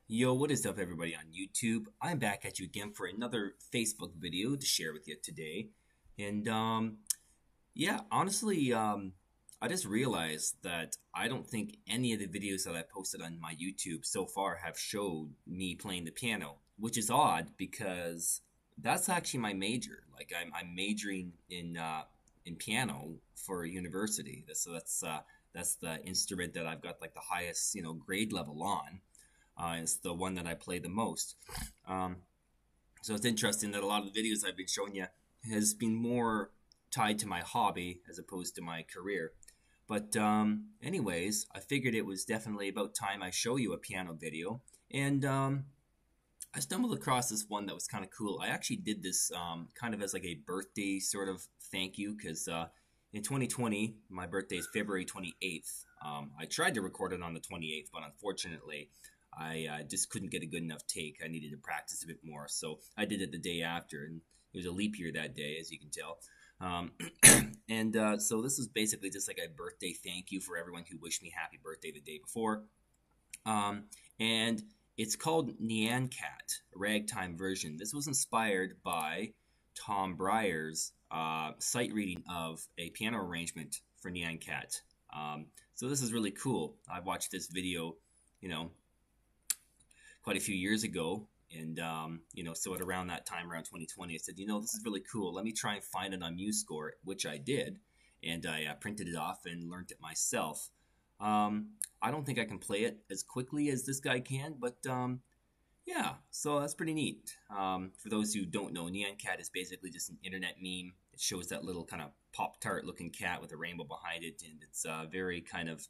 Yo, what is up, everybody on YouTube? I'm back at you again for another Facebook video to share with you today. And yeah, honestly, I just realized that I don't think any of the videos that I posted on my YouTube so far have showed me playing the piano, which is odd because that's actually my major. Like I'm majoring in piano for university. That's the instrument that I've got like the highest grade level on. It's the one that I play the most. Um, so it's interesting that a lot of the videos I've been showing you has been more tied to my hobby as opposed to my career. But anyways, I figured it was definitely about time I show you a piano video. And I stumbled across this one that was kind of cool. I actually did this kind of as like a birthday sort of thank you because in 2020, my birthday is February 28th. I tried to record it on the 28th, but unfortunately, I just couldn't get a good enough take. I needed to practice a bit more. So I did it the day after, and it was a leap year that day, as you can tell. And so this is basically just like a birthday thank you for everyone who wished me happy birthday the day before. And it's called Nyan Cat, a ragtime version. This was inspired by Tom Breyer's sight reading of a piano arrangement for Nyan Cat. So this is really cool. I watched this video, quite a few years ago. And, so at around that time, around 2020, I said, this is really cool. Let me try and find it on MuseScore, which I did. And I printed it off and learned it myself. I don't think I can play it as quickly as this guy can, but yeah, so that's pretty neat. For those who don't know, Nyan Cat is basically just an internet meme. It shows that little kind of Pop-Tart looking cat with a rainbow behind it. And it's very kind of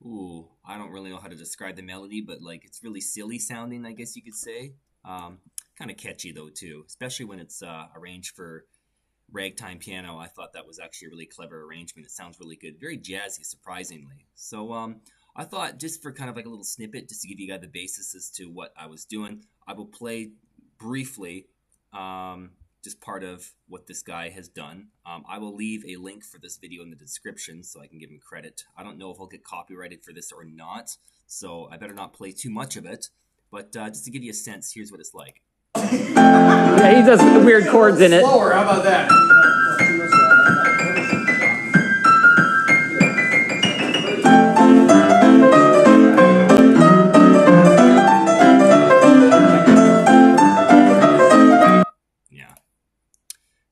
I don't really know how to describe the melody, but like it's really silly sounding, I guess you could say. Kind of catchy though too, especially when it's arranged for ragtime piano. I thought that was actually a really clever arrangement. It sounds really good, very jazzy, surprisingly. So I thought just for kind of like a little snippet, just to give you guys the basis as to what I was doing, I will play briefly just part of what this guy has done. I will leave a link for this video in the description so I can give him credit. I don't know if I'll get copyrighted for this or not, so I better not play too much of it. But just to give you a sense, here's what it's like. Yeah, he does weird chords in it. Slower, how about that?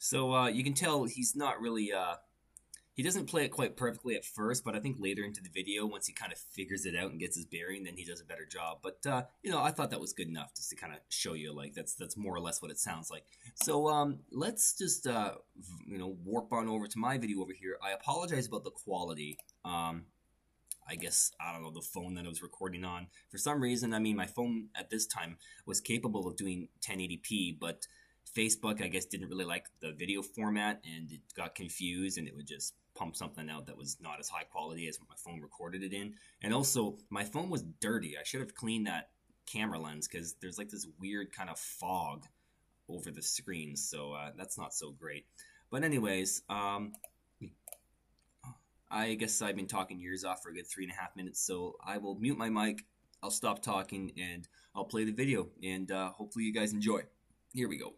So you can tell he's not really, he doesn't play it quite perfectly at first, but I think later into the video, once he kind of figures it out and gets his bearing, then he does a better job. But, I thought that was good enough just to kind of show you, like, that's more or less what it sounds like. So let's just, warp on over to my video over here. I apologize about the quality. I guess, I don't know, the phone that I was recording on. For some reason, my phone at this time was capable of doing 1080p, but Facebook, I guess, didn't really like the video format, and it got confused, and it would just pump something out that was not as high quality as what my phone recorded it in. And also, my phone was dirty. I should have cleaned that camera lens because there's like this weird kind of fog over the screen, so that's not so great. But anyways, I guess I've been talking your ears off for a good 3.5 minutes, so I will mute my mic, I'll stop talking, and I'll play the video, and hopefully you guys enjoy. Here we go.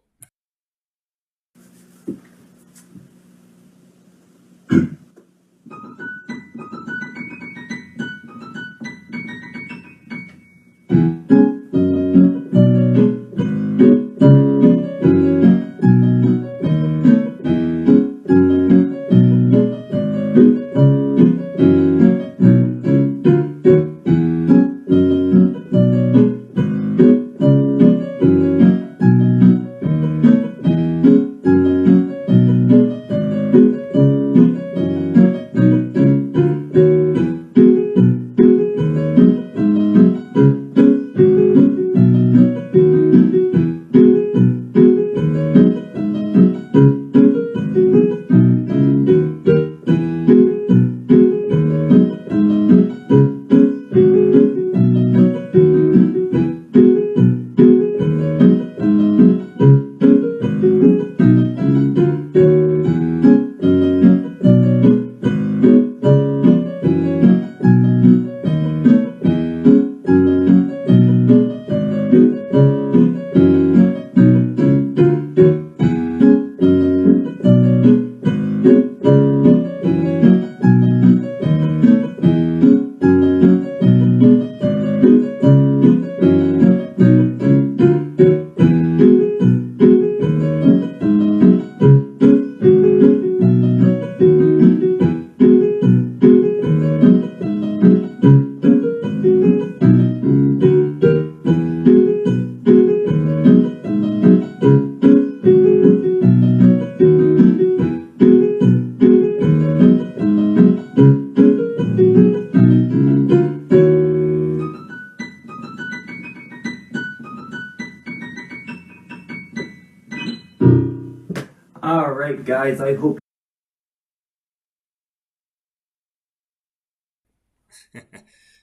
All right, guys, I hope.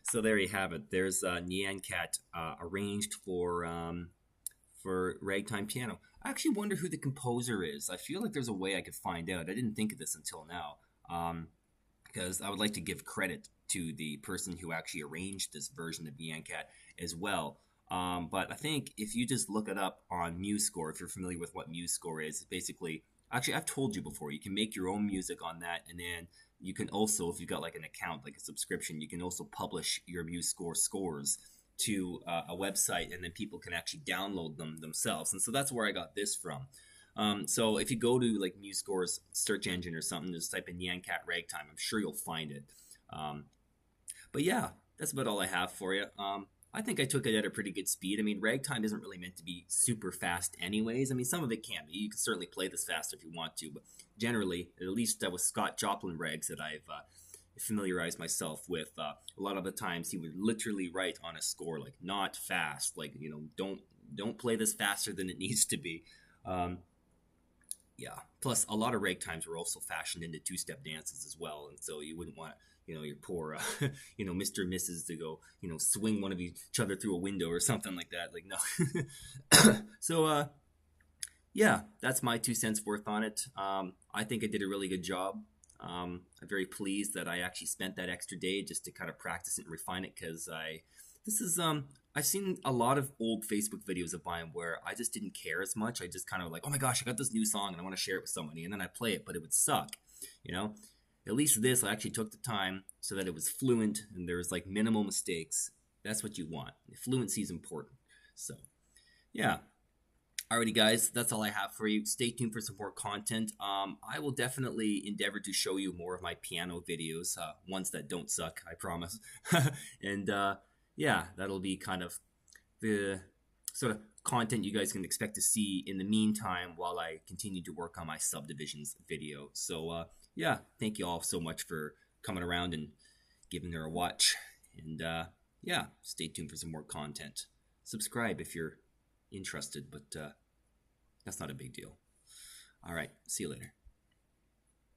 So there you have it. There's Nyan Cat arranged for ragtime piano. I actually wonder who the composer is. I feel like there's a way I could find out. I didn't think of this until now, because I would like to give credit to the person who actually arranged this version of Nyan Cat as well. But I think if you just look it up on MuseScore, if you're familiar with what MuseScore is, basically, actually, I've told you before, you can make your own music on that, and then you can also, if you've got like an account, like a subscription, you can also publish your MuseScore scores to a website, and then people can actually download them themselves. And so that's where I got this from. So if you go to like MuseScore's search engine or something, just type in Nyan Cat Ragtime, I'm sure you'll find it. Um, but yeah, that's about all I have for you. I think I took it at a pretty good speed. I mean, ragtime isn't really meant to be super fast, anyways. I mean, some of it can be. You can certainly play this faster if you want to, but generally, at least with Scott Joplin rags that I've familiarized myself with, a lot of the times he would literally write on a score like "not fast," like don't play this faster than it needs to be. Um, yeah. Plus, a lot of ragtimes were also fashioned into two-step dances as well, and so you wouldn't want your poor Mr. and Mrs. to go swing one of each other through a window or something like that. Like no. So yeah, that's my 2 cents worth on it. I think I did a really good job. I'm very pleased that I actually spent that extra day just to kind of practice it and refine it, because this is I've seen a lot of old Facebook videos of mine where I just didn't care as much. I just kind of like, oh my gosh, I got this new song and I want to share it with somebody, and then I play it, but it would suck, you know. At least this, I actually took the time so that it was fluent and there was like minimal mistakes. That's what you want. Fluency is important. So yeah. Alrighty, guys, that's all I have for you. Stay tuned for some more content. I will definitely endeavor to show you more of my piano videos, ones that don't suck, I promise. And yeah, that'll be kind of the sort of content you guys can expect to see in the meantime while I continue to work on my subdivisions video. So yeah, thank you all so much for coming around and giving her a watch. And yeah, stay tuned for some more content. Subscribe if you're interested, but that's not a big deal. All right, see you later.